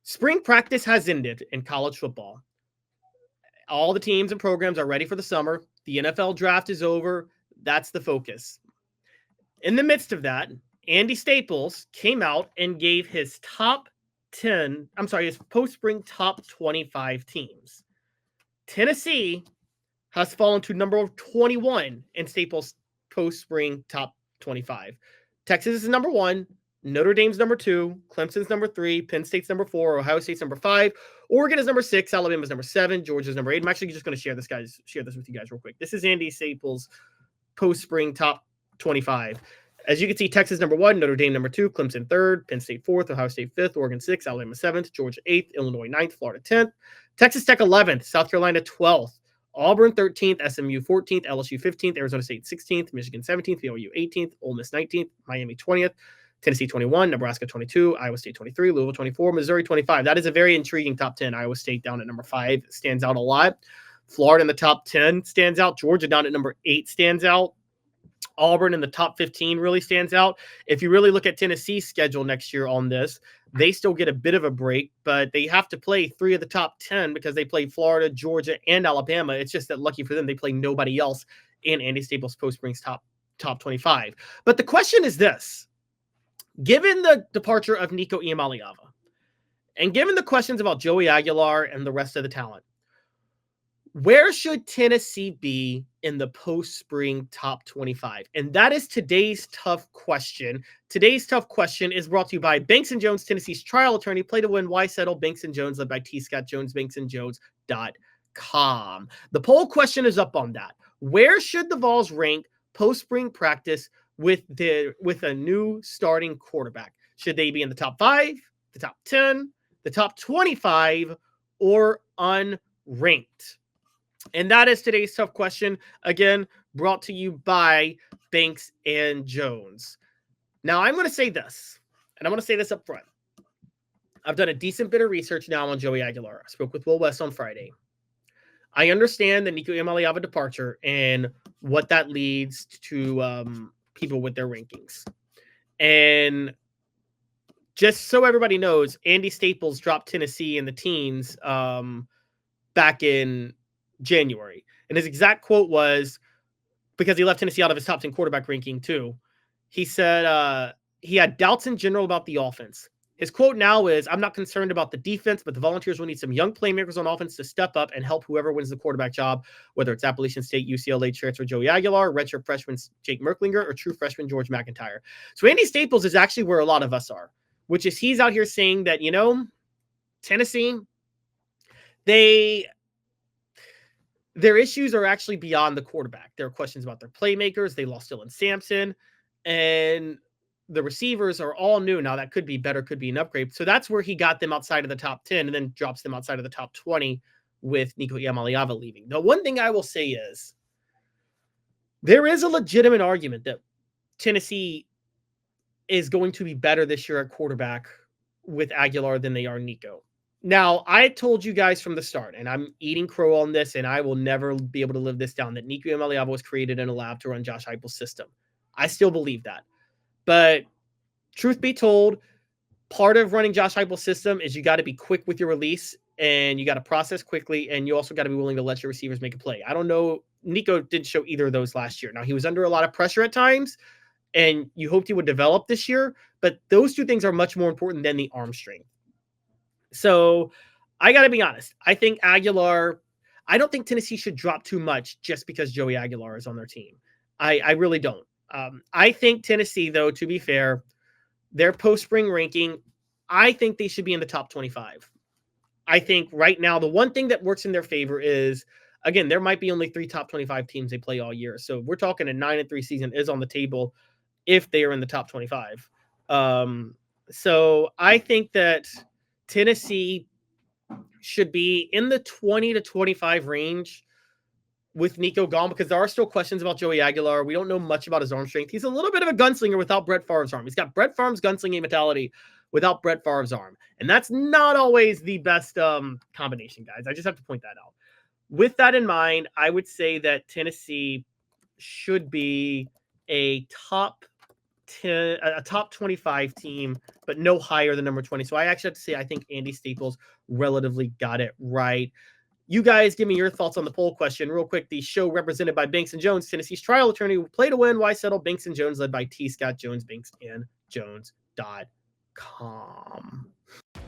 Spring practice has ended in college football. All the teams and programs are ready for the summer. The NFL draft is over. That's the focus. In the midst of that, Andy Staples came out and gave his his post-spring top 25 teams. Tennessee has fallen to number 21 in Staples' post-spring top 25. Texas is number 1. Notre Dame's number 2. Clemson's number 3. Penn State's number 4. Ohio State's number 5. Oregon is number 6. Alabama's number 7. Georgia's number 8. I'm actually just going to share this with you guys real quick. This is Andy Staples' post-spring top 25. As you can see, Texas number 1, Notre Dame number 2, Clemson 3rd, Penn State 4th, Ohio State 5th, Oregon 6th, Alabama 7th, Georgia 8th, Illinois 9th, Florida 10th, Texas Tech 11th, South Carolina 12th, Auburn 13th, SMU 14th, LSU 15th, Arizona State 16th, Michigan 17th, BYU 18th, Ole Miss 19th, Miami 20th, Tennessee 21, Nebraska 22, Iowa State 23, Louisville 24, Missouri 25. That is a very intriguing top 10. Iowa State down at number 5 stands out a lot. Florida in the top 10 stands out. Georgia down at number 8 stands out. Auburn in the top 15 really stands out. If you really look at Tennessee's schedule next year on this, they still get a bit of a break, but they have to play 3 of the top 10 because they play Florida, Georgia, and Alabama. It's just that lucky for them, they play nobody else in Andy Staples' post-spring's top 25. But the question is this. Given the departure of Nico Iamaleava, and given the questions about Joey Aguilar and the rest of the talent, where should Tennessee be in the post-spring top 25? And that is today's tough question. Today's tough question is brought to you by Banks & Jones, Tennessee's trial attorney. Play to win, why settle? Banks & Jones, led by T. Scott Jones, banksandjones.com. The poll question is up on that. Where should the Vols rank post-spring practice with a new starting quarterback? Should they be in the top 5, the top 10, the top 25, or unranked? And that is today's tough question, again, brought to you by Banks & Jones. Now, I'm going to say this, and I'm going to say this up front. I've done a decent bit of research now on Joey Aguilar. I spoke with Will West on Friday. I understand the Nico Iamaleava departure and what that leads to people with their rankings. And just so everybody knows, Andy Staples dropped Tennessee in the teens back in January. And his exact quote was, because he left Tennessee out of his top 10 quarterback ranking too, he said he had doubts in general about the offense. His quote now is, I'm not concerned about the defense, but the Volunteers will need some young playmakers on offense to step up and help whoever wins the quarterback job, whether it's Appalachian State, UCLA transfer Joey Aguilar, redshirt freshman Jake Merklinger, or true freshman George McIntyre. So Andy Staples is actually where a lot of us are, which is he's out here saying that, Tennessee, their issues are actually beyond the quarterback. There are questions about their playmakers. They lost Dylan Sampson, and the receivers are all new. Now, that could be better, could be an upgrade. So that's where he got them outside of the top 10 and then drops them outside of the top 20 with Nico Iamaleava leaving. Now, one thing I will say is there is a legitimate argument that Tennessee is going to be better this year at quarterback with Aguilar than they are Nico. Now, I told you guys from the start, and I'm eating crow on this, and I will never be able to live this down, that Nico Iamaleava was created in a lab to run Josh Heupel's system. I still believe that. But truth be told, part of running Josh Heupel's system is you got to be quick with your release, and you got to process quickly, and you also got to be willing to let your receivers make a play. I don't know. Nico didn't show either of those last year. Now, he was under a lot of pressure at times, and you hoped he would develop this year, but those two things are much more important than the arm strength. So I got to be honest. I think Aguilar, I don't think Tennessee should drop too much just because Joey Aguilar is on their team. I really don't. I think Tennessee, though, to be fair, their post-spring ranking, I think they should be in the top 25. I think right now, the one thing that works in their favor is, again, there might be only 3 top 25 teams they play all year. So we're talking a 9-3 season is on the table if they are in the top 25. So I think that Tennessee should be in the 20 to 25 range with Nico gone, because there are still questions about Joey Aguilar. We don't know much about his arm strength. He's a little bit of a gunslinger without Brett Favre's arm. He's got Brett Favre's gunslinging mentality without Brett Favre's arm. And that's not always the best combination, guys. I just have to point that out. With that in mind, I would say that Tennessee should be a top a top 25 team, but no higher than number 20. So I actually have to say I think Andy Staples relatively got it right. You guys give me your thoughts on the poll question real quick. The show represented by Banks and Jones, Tennessee's trial attorney, will play to win. Why settle? Banks and Jones, led by T. Scott Jones, Banks and Jones.com.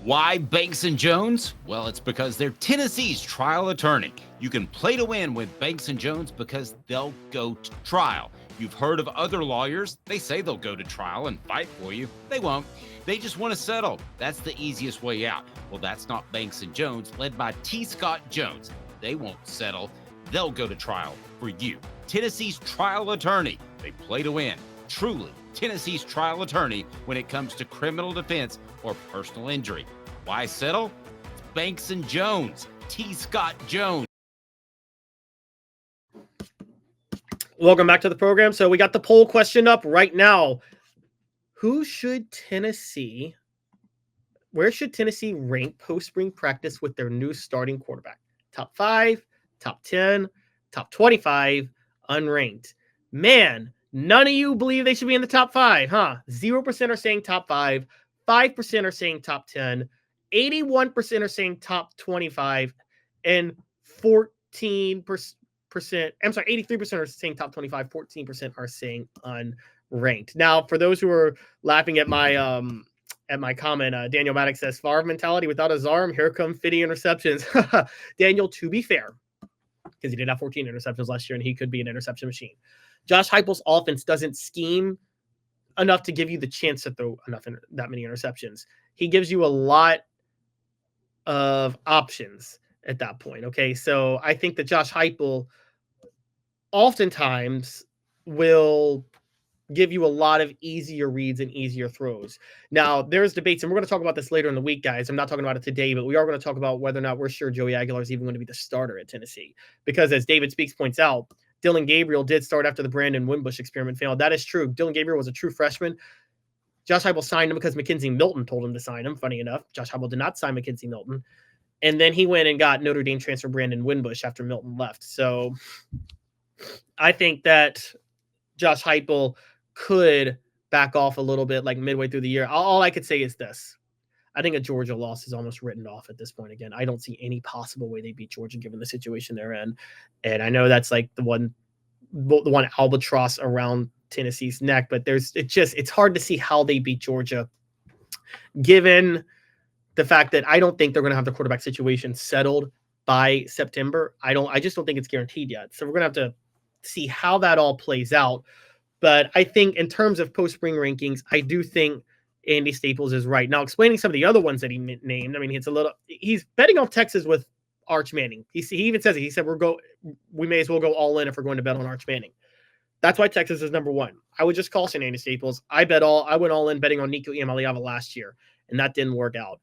Why Banks and Jones? Well, it's because they're Tennessee's trial attorney. You can play to win with Banks and Jones because they'll go to trial. You've heard of other lawyers. They say they'll go to trial and fight for you. They won't. They just want to settle. That's the easiest way out. Well, that's not Banks and Jones, led by T. Scott Jones. They won't settle. They'll go to trial for you. Tennessee's trial attorney. They play to win. Truly, Tennessee's trial attorney when it comes to criminal defense or personal injury. Why settle? It's Banks and Jones. T. Scott Jones. Welcome back to the program. So we got the poll question up right now. Where should Tennessee rank post-spring practice with their new starting quarterback? Top 5, top 10, top 25, unranked. Man, none of you believe they should be in the top 5, huh? 0% are saying top 5, 5% are saying top 10, 81% are saying top 25, and 14%. I'm sorry, 83% are saying top 25, 14% are saying unranked. Now, for those who are laughing at my comment, Daniel Maddox says, Favre mentality without his arm, here come 50 interceptions. Daniel, to be fair, because he did have 14 interceptions last year and he could be an interception machine. Josh Heupel's offense doesn't scheme enough to give you the chance to throw that many interceptions. He gives you a lot of options at that point. Okay, so I think that Josh Heupel oftentimes will give you a lot of easier reads and easier throws. Now, there's debates, and we're going to talk about this later in the week, guys. I'm not talking about it today, but we are going to talk about whether or not we're sure Joey Aguilar is even going to be the starter at Tennessee. Because as David Speaks points out, Dylan Gabriel did start after the Brandon Wimbush experiment failed. That is true. Dylan Gabriel was a true freshman. Josh Heupel signed him because Mackenzie Milton told him to sign him. Funny enough, Josh Heupel did not sign Mackenzie Milton. And then he went and got Notre Dame transfer Brandon Wimbush after Milton left. So I think that Josh Heupel could back off a little bit like midway through the year. All I could say is this. I think a Georgia loss is almost written off at this point. Again, I don't see any possible way they beat Georgia given the situation they're in. And I know that's like the one albatross around Tennessee's neck, but it's hard to see how they beat Georgia given the fact that I don't think they're going to have the quarterback situation settled by September. I just don't think it's guaranteed yet. So we're going to have to see how that all plays out. But I think in terms of post-spring rankings, I do think Andy Staples is right. Now, explaining some of the other ones that he named, I mean, he's betting on Texas with Arch Manning. He even says it. He said, we may as well go all in if we're going to bet on Arch Manning. That's why Texas is number 1. I would just caution Andy Staples. I went all in betting on Nico Iamaleava last year, and that didn't work out.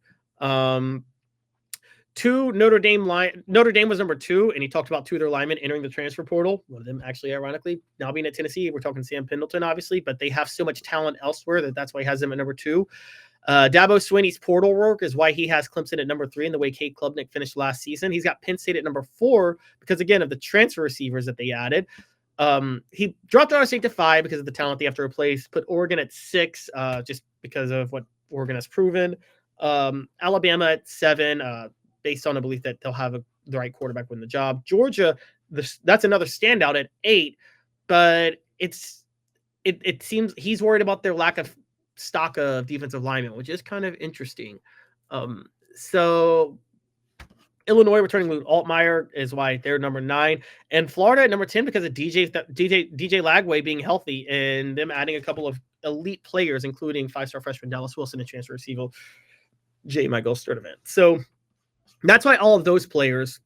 2, Notre Dame was number 2, and he talked about 2 of their linemen entering the transfer portal. One of them actually, ironically, now being at Tennessee. We're talking Sam Pendleton, obviously, but they have so much talent elsewhere that's why he has them at number 2. Dabo Swinney's portal work is why he has Clemson at number 3 in the way Cade Klubnik finished last season. He's got Penn State at number 4 because, again, of the transfer receivers that they added. He dropped Ohio State to 5 because of the talent they have to replace. Put Oregon at 6 just because of what Oregon has proven. Alabama at 7 based on a belief that they'll have the right quarterback win the job. Georgia, that's another standout at 8, but it seems he's worried about their lack of stock of defensive linemen, which is kind of interesting. So Illinois returning Luke Altmaier is why they're number 9, and Florida at number 10 because of DJ Lagway being healthy and them adding a couple of elite players, including 5-star freshman Dallas Wilson and transfer receiver J. Michael Sturdivant. So that's why all of those players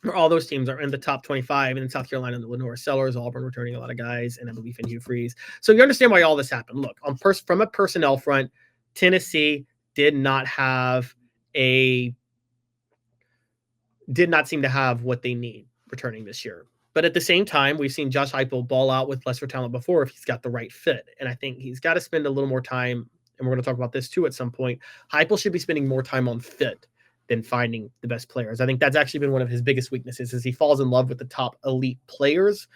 or all those teams are in the top 25. And in South Carolina, the Lenore Sellers, Auburn returning a lot of guys, and I believe in Hugh Freeze. So you understand why all this happened. Look, from a personnel front, Tennessee did not seem to have what they need returning this year. But at the same time, we've seen Josh Heupel ball out with lesser talent before if he's got the right fit. And I think he's got to spend a little more time, and we're going to talk about this too at some point. Heupel should be spending more time on fit than finding the best players. I think that's actually been one of his biggest weaknesses is he falls in love with the top elite players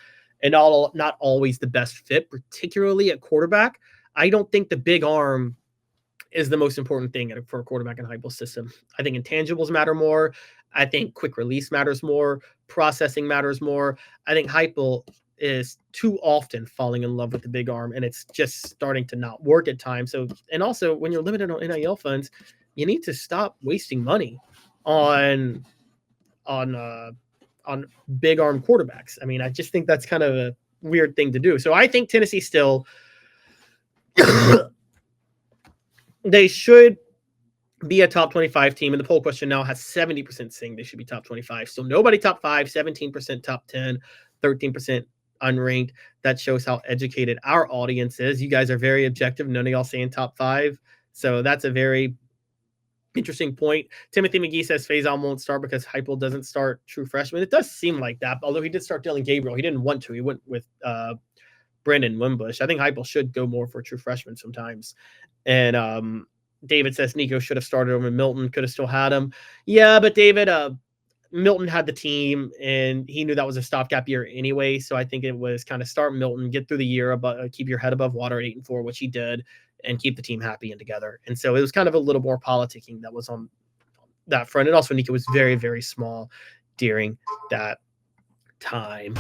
and not always the best fit, particularly at quarterback. I don't think the big arm is the most important thing for a quarterback in Heupel's system. I think intangibles matter more. I think quick release matters more. Processing matters more. I think Heupel is too often falling in love with the big arm, and it's just starting to not work at times. So, and also when you're limited on NIL funds, you need to stop wasting money on big arm quarterbacks. I mean, I just think that's kind of a weird thing to do. So I think Tennessee still they should be a top 25 team. And the poll question now has 70% saying they should be top 25. So nobody top 5, 17% top 10, 13% unranked. That shows how educated our audience is. You guys are very objective. None of y'all saying top 5. So that's a very interesting point. Timothy McGee says Faison won't start because Heupel doesn't start true freshmen. It does seem like that, although he did start Dylan Gabriel. He didn't want to. He went with Brandon Wimbush. I think Heupel should go more for true freshmen sometimes. And David says Nico should have started over Milton, could have still had him. Yeah, but David, Milton had the team, and he knew that was a stopgap year anyway. So I think it was kind of start Milton, get through the year, keep your head above water at 8-4, which he did, and keep the team happy and together. And so it was kind of a little more politicking that was on that front. And also Nico was very, very small during that time.